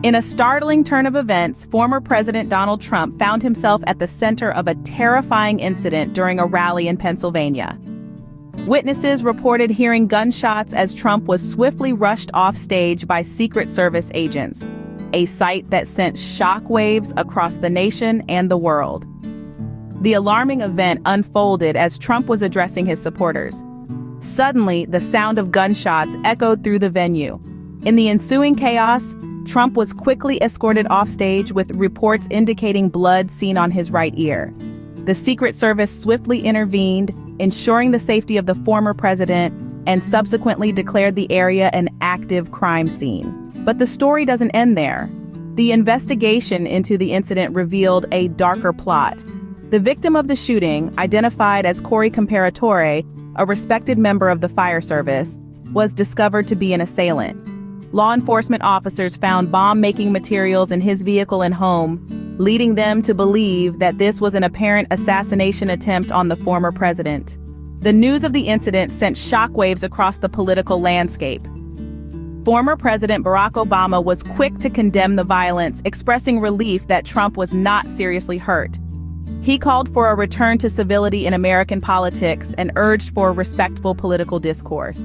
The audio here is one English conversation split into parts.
In a startling turn of events, former President Donald Trump found himself at the center of a terrifying incident during a rally in Pennsylvania. Witnesses reported hearing gunshots as Trump was swiftly rushed off stage by Secret Service agents, a sight that sent shockwaves across the nation and the world. The alarming event unfolded as Trump was addressing his supporters. Suddenly, the sound of gunshots echoed through the venue. In the ensuing chaos, Trump was quickly escorted off stage with reports indicating blood seen on his right ear. The Secret Service swiftly intervened, ensuring the safety of the former president, and subsequently declared the area an active crime scene. But the story doesn't end there. The investigation into the incident revealed a darker plot. The victim of the shooting, identified as Corey Comparatore, a respected member of the fire service, was discovered to be an assailant. Law enforcement officers found bomb-making materials in his vehicle and home, leading them to believe that this was an apparent assassination attempt on the former president. The news of the incident sent shockwaves across the political landscape. Former President Barack Obama was quick to condemn the violence, expressing relief that Trump was not seriously hurt. He called for a return to civility in American politics and urged for respectful political discourse.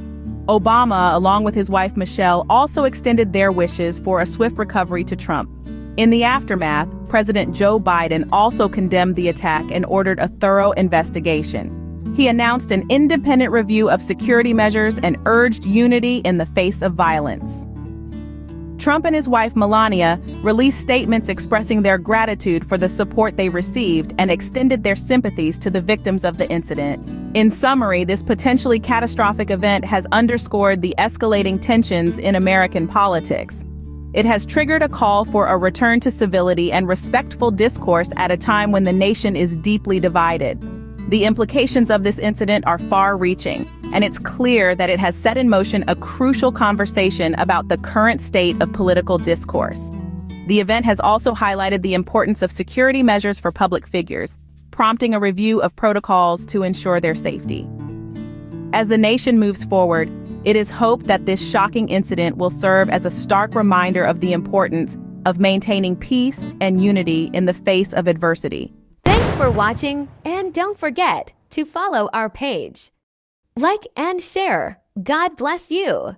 Obama, along with his wife Michelle, also extended their wishes for a swift recovery to Trump. In the aftermath, President Joe Biden also condemned the attack and ordered a thorough investigation. He announced an independent review of security measures and urged unity in the face of violence. Trump and his wife Melania released statements expressing their gratitude for the support they received and extended their sympathies to the victims of the incident. In summary, this potentially catastrophic event has underscored the escalating tensions in American politics. It has triggered a call for a return to civility and respectful discourse at a time when the nation is deeply divided. The implications of this incident are far-reaching, and it's clear that it has set in motion a crucial conversation about the current state of political discourse. The event has also highlighted the importance of security measures for public figures, prompting a review of protocols to ensure their safety. As the nation moves forward, it is hoped that this shocking incident will serve as a stark reminder of the importance of maintaining peace and unity in the face of adversity. Thanks for watching, and don't forget to follow our page. Like and share. God bless you.